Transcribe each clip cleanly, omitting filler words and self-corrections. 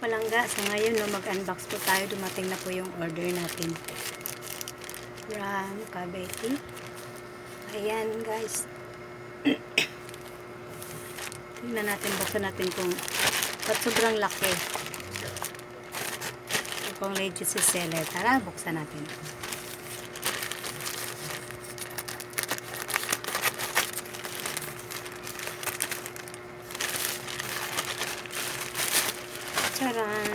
palangga. So ngayon no, mag-unbox po tayo. Dumating na po yung order natin from Cavite. Ayan guys. Tingnan natin, buksan natin kung ba't sobrang laki. Kung legit si seller. Tara, buksan natin. Charan!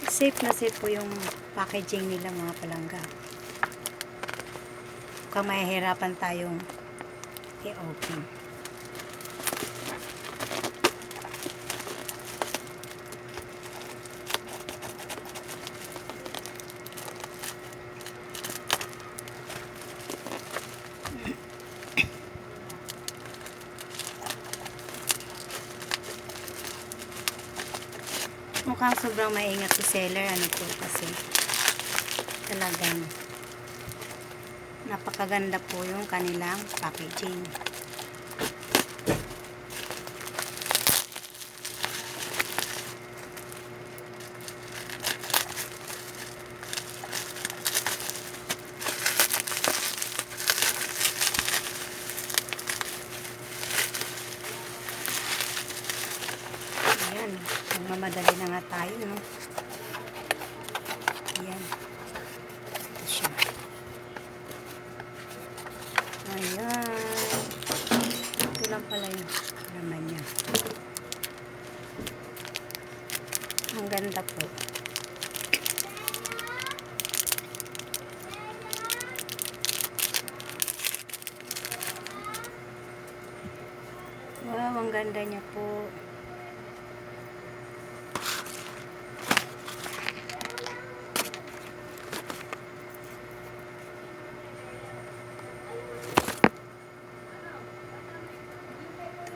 Safe na safe po yung packaging nila mga palangga. Mukhang mahihirapan tayong i-open. Mukhang sobrang maingat si seller. Ano po kasi talagang napakaganda po yung kanilang packaging. Ayan, magmamadali na nga tayo, no? Ayan. Ito siya. Ayan. Ito lang pala yung laman niya. Ang ganda po. Wow, ang ganda niya po.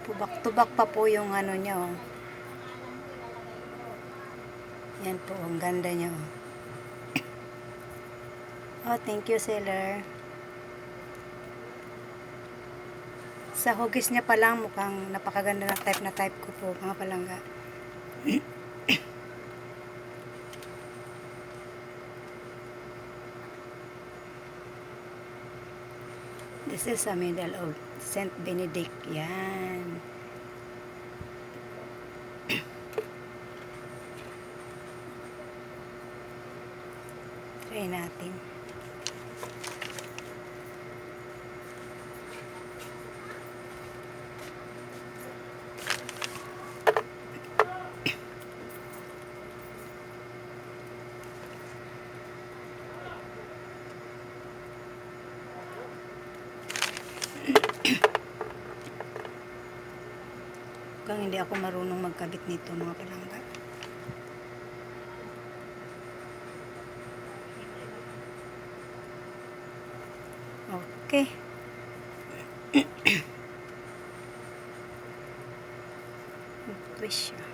Tubak-tubak pa po yung ano niya, oh. Yan po, ang ganda niya, oh. Oh, thank you, seller. Sa hugis niya pa lang, mukhang napakaganda na type ko po, mga palangga. This is a medal of Saint Benedict. Yan. Try natin. Kung hindi ako marunong magkabit nito, mga palangga. Okay. Twist siya.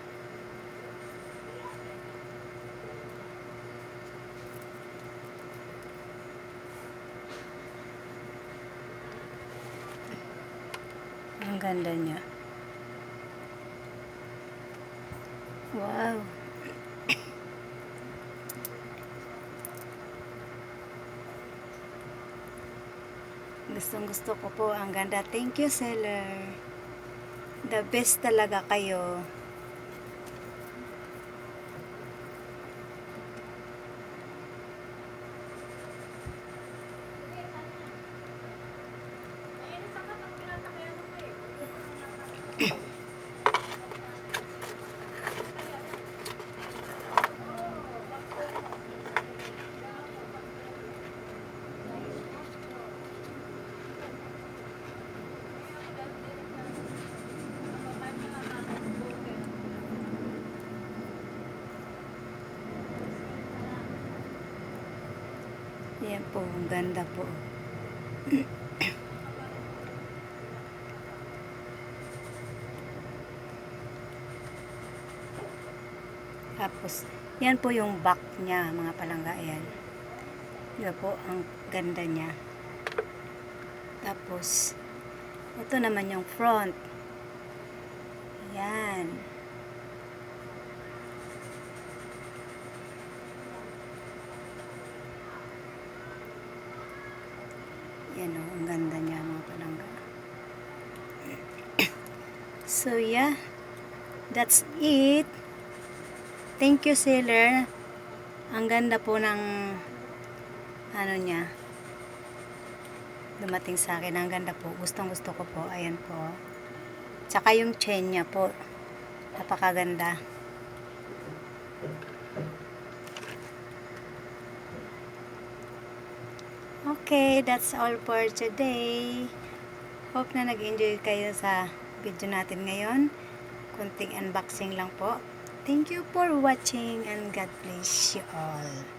Ang ganda niya. Wow. Gustong-gusto ko po. Ang ganda. Thank you, seller. The best talaga kayo. Yan po, ang ganda po. Tapos, yan po yung back niya, mga palangga. Yan. Yan po, ang ganda niya. Tapos, ito naman yung front. Yan. ganda niya mga palangga. So yeah, that's it. Thank you seller. Ang ganda po ng ano niya. Dumating sa akin. Ang ganda po. Gustong gusto ko po. Ayan po. Tsaka yung chain niya po. Napakaganda. Okay, that's all for today. Hope na nag-enjoy kayo sa video natin ngayon. Kunting unboxing lang po. Thank you for watching and God bless you all.